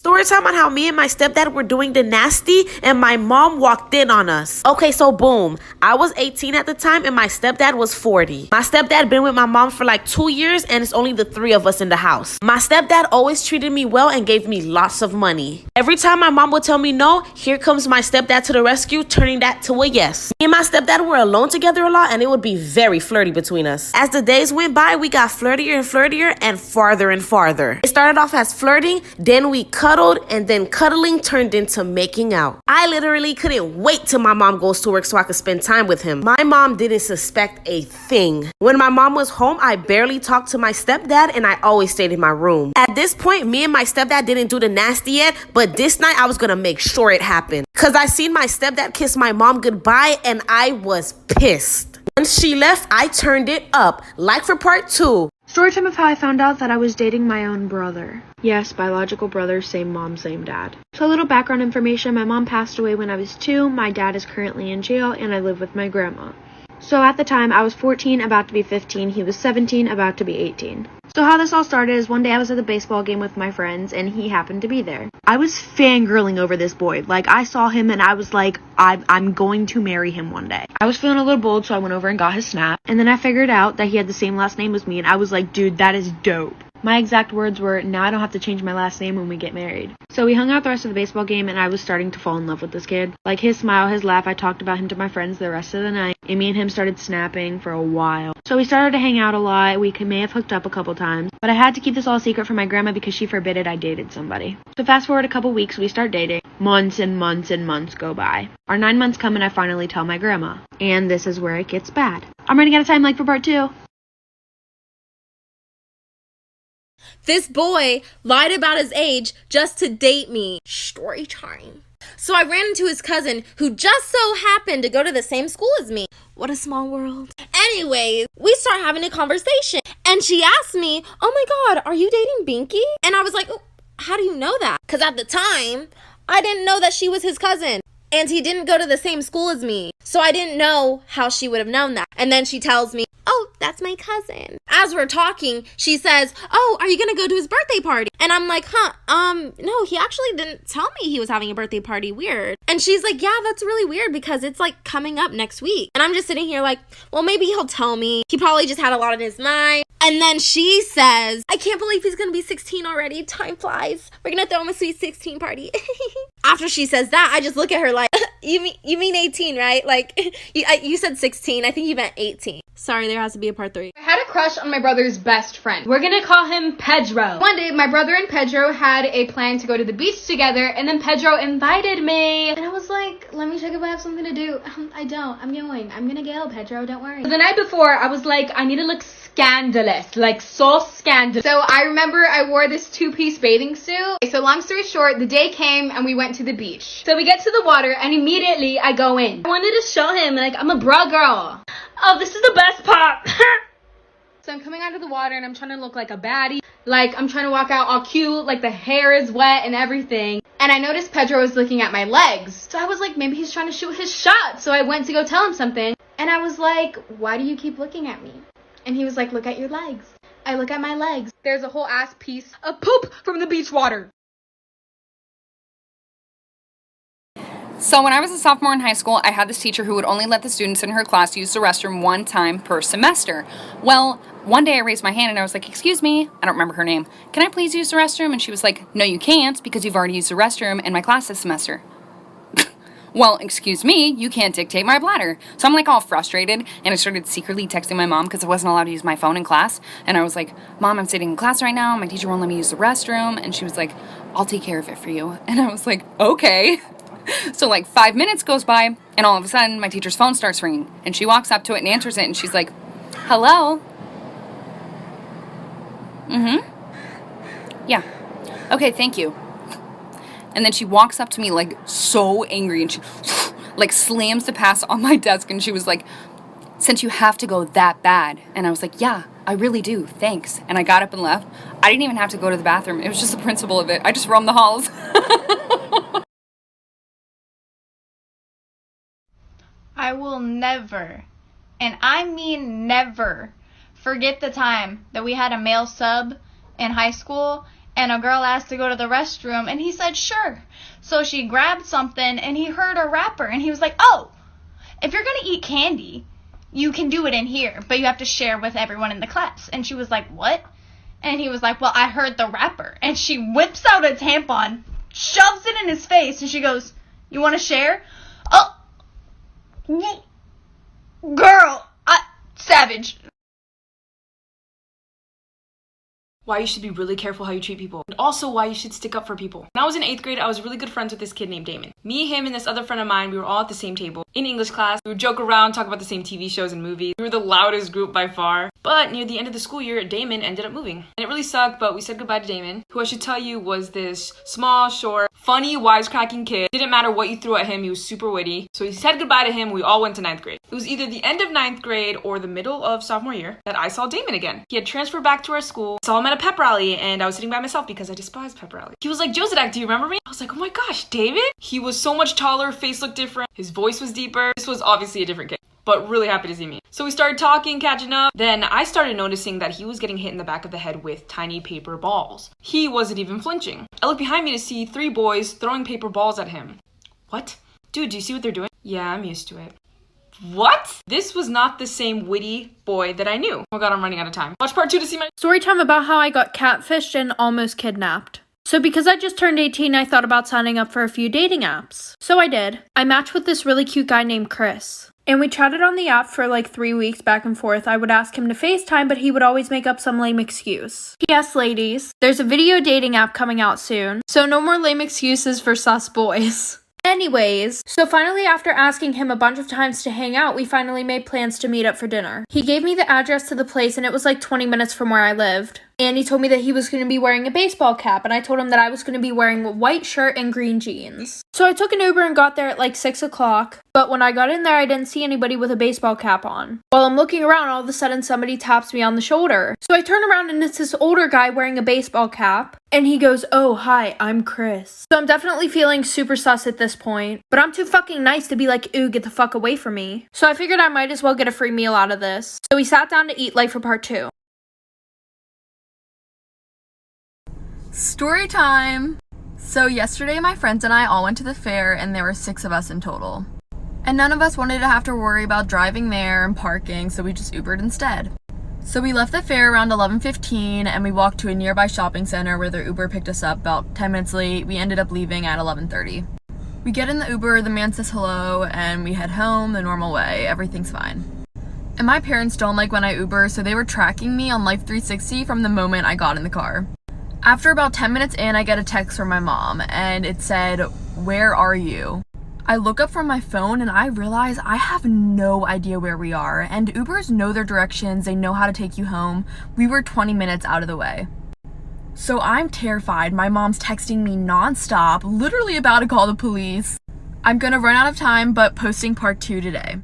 Story time on how me and my stepdad were doing the nasty and my mom walked in on us. Okay, so boom. I was 18 at the time and my stepdad was 40. My stepdad been with my mom for like 2 years and it's only the 3 of us in the house. My stepdad always treated me well and gave me lots of money. Every time my mom would tell me no, here comes my stepdad to the rescue, turning that to a yes. Me and my stepdad were alone together a lot and it would be very flirty between us. As the days went by, we got flirtier and flirtier and farther and farther. It started off as flirting, then we cuddled, and then cuddling turned into making out. I literally couldn't wait till my mom goes to work so I could spend time with him. My mom didn't suspect a thing. When my mom was home, I barely talked to my stepdad and I always stayed in my room. At this point, me and my stepdad didn't do the nasty yet, but this night I was gonna make sure it happened. Cause I seen my stepdad kiss my mom goodbye and I was pissed. Once she left, I turned it up. Like for part 2. Story time of how I found out that I was dating my own brother. Yes, biological brother, same mom, same dad. So a little background information, my mom passed away when I was 2, my dad is currently in jail, and I live with my grandma. So at the time, I was 14, about to be 15, he was 17, about to be 18. So how this all started is one day I was at the baseball game with my friends, and he happened to be there. I was fangirling over this boy. Like, I saw him, and I was like, I'm going to marry him one day. I was feeling a little bold, so I went over and got his snap. And then I figured out that he had the same last name as me, and I was like, dude, that is dope. My exact words were, now I don't have to change my last name when we get married. So we hung out the rest of the baseball game, and I was starting to fall in love with this kid. Like, his smile, his laugh, I talked about him to my friends the rest of the night, and me and him started snapping for a while. So we started to hang out a lot. We may have hooked up a couple times, but I had to keep this all secret from my grandma because she forbid I dated somebody. So fast forward a couple weeks, we start dating. Months and months and months go by. Our 9 months come, and I finally tell my grandma. And this is where it gets bad. I'm running out of time, like for part 2. This boy lied about his age just to date me. Story time. So I ran into his cousin who just so happened to go to the same school as me. What a small world. Anyways, we start having a conversation and she asked me, oh my God, are you dating Binky? And I was like, oh, how do you know that? Because at the time, I didn't know that she was his cousin. And he didn't go to the same school as me. So I didn't know how she would have known that. And then she tells me, oh, that's my cousin. As we're talking, she says, oh, are you going to go to his birthday party? And I'm like, no, he actually didn't tell me he was having a birthday party. Weird. And she's like, yeah, that's really weird because it's like coming up next week. And I'm just sitting here like, well, maybe he'll tell me. He probably just had a lot on his mind. And then she says, I can't believe he's going to be 16 already. Time flies. We're going to throw him a sweet 16 party. After she says that, I just look at her like, you mean 18, right? Like, you said 16. I think you meant 18. Sorry, there has to be a part 3. I had a crush on my brother's best friend. We're gonna call him Pedro. One day, my brother and Pedro had a plan to go to the beach together, and then Pedro invited me. And I was like, let me check if I have something to do. I don't. I'm going. I'm gonna go, Pedro. Don't worry. So the night before, I was like, I need to look scandalous. Like, so scandalous. So I remember I wore this 2-piece bathing suit. So long story short, the day came and we went to the beach. So we get to the water and immediately I go in. I wanted to show him, like, I'm a bra girl. Oh, this is the best part. So I'm coming out of the water and I'm trying to look like a baddie. Like, I'm trying to walk out all cute, like the hair is wet and everything. And I noticed Pedro was looking at my legs. So I was like, maybe he's trying to shoot his shot. So I went to go tell him something. And I was like, why do you keep looking at me? And he was like, look at your legs. I look at my legs. There's a whole ass piece of poop from the beach water. So when I was a sophomore in high school, I had this teacher who would only let the students in her class use the restroom one time per semester. Well, one day I raised my hand and I was like, excuse me, I don't remember her name. Can I please use the restroom? And she was like, no, you can't because you've already used the restroom in my class this semester. Well, excuse me, you can't dictate my bladder. So I'm like all frustrated and I started secretly texting my mom because I wasn't allowed to use my phone in class. And I was like, Mom, I'm sitting in class right now. My teacher won't let me use the restroom. And she was like, I'll take care of it for you. And I was like, okay. So like 5 minutes goes by and all of a sudden my teacher's phone starts ringing and she walks up to it and answers it and she's like, hello? Yeah. Okay, thank you. And then she walks up to me like so angry and she like slams the pass on my desk and she was like, since you have to go that bad. And I was like, yeah, I really do. Thanks. And I got up and left. I didn't even have to go to the bathroom. It was just the principle of it. I just roamed the halls. I will never, and I mean never, forget the time that we had a male sub in high school and a girl asked to go to the restroom, and he said sure. So she grabbed something, and he heard a wrapper, and he was like, oh, if you're gonna eat candy, you can do it in here, but you have to share with everyone in the class. And she was like, what? And he was like, well, I heard the wrapper. And she whips out a tampon, shoves it in his face, and she goes, you want to share? Oh, girl, savage. Why you should be really careful how you treat people, and also why you should stick up for people. When I was in 8th grade, I was really good friends with this kid named Damon. Me, him, and this other friend of mine, we were all at the same table. In English class, we would joke around, talk about the same TV shows and movies. We were the loudest group by far. But near the end of the school year, Damon ended up moving. And it really sucked, but we said goodbye to Damon, who I should tell you was this small, short, funny, wisecracking kid. Didn't matter what you threw at him, he was super witty. So we said goodbye to him, we all went to 9th grade. It was either the end of 9th grade or the middle of sophomore year that I saw Damon again. He had transferred back to our school, saw him at a pep rally, and I was sitting by myself because I despise pep rally. He was like, Josadak, do you remember me? I was like, oh my gosh, David? He was so much taller, face looked different, his voice was deeper. This was obviously a different kid, but really happy to see me. So we started talking, catching up. Then I started noticing that he was getting hit in the back of the head with tiny paper balls. He wasn't even flinching. I looked behind me to see 3 boys throwing paper balls at him. What? Dude, do you see what they're doing? Yeah, I'm used to it. What? This was not the same witty boy that I knew. Oh my god, I'm running out of time. Watch part 2 to see my Story time about how I got catfished and almost kidnapped. So because I just turned 18, I thought about signing up for a few dating apps. So I did. I matched with this really cute guy named Chris. And we chatted on the app for like 3 weeks back and forth. I would ask him to FaceTime, but he would always make up some lame excuse. P.S. ladies, there's a video dating app coming out soon, so no more lame excuses for sus boys. Anyways, so finally after asking him a bunch of times to hang out, we finally made plans to meet up for dinner. He gave me the address to the place and it was like 20 minutes from where I lived. And he told me that he was going to be wearing a baseball cap, and I told him that I was going to be wearing a white shirt and green jeans. So I took an Uber and got there at like 6 o'clock, but when I got in there, I didn't see anybody with a baseball cap on. While I'm looking around, all of a sudden somebody taps me on the shoulder. So I turn around and it's this older guy wearing a baseball cap, and he goes, oh, hi, I'm Chris. So I'm definitely feeling super sus at this point, but I'm too fucking nice to be like, ooh, get the fuck away from me. So I figured I might as well get a free meal out of this. So we sat down to eat like for part 2. Story time! So yesterday my friends and I all went to the fair and there were 6 of us in total. And none of us wanted to have to worry about driving there and parking, so we just Ubered instead. So we left the fair around 11:15 and we walked to a nearby shopping center where the Uber picked us up about 10 minutes late. We ended up leaving at 11:30. We get in the Uber, the man says hello, and we head home the normal way. Everything's fine. And my parents don't like when I Uber, so they were tracking me on Life 360 from the moment I got in the car. After about 10 minutes in, I get a text from my mom, and it said, "Where are you?" I look up from my phone and I realize I have no idea where we are, and Ubers know their directions, they know how to take you home. We were 20 minutes out of the way. So I'm terrified. My mom's texting me nonstop, literally about to call the police. I'm gonna run out of time, but posting part 2 today.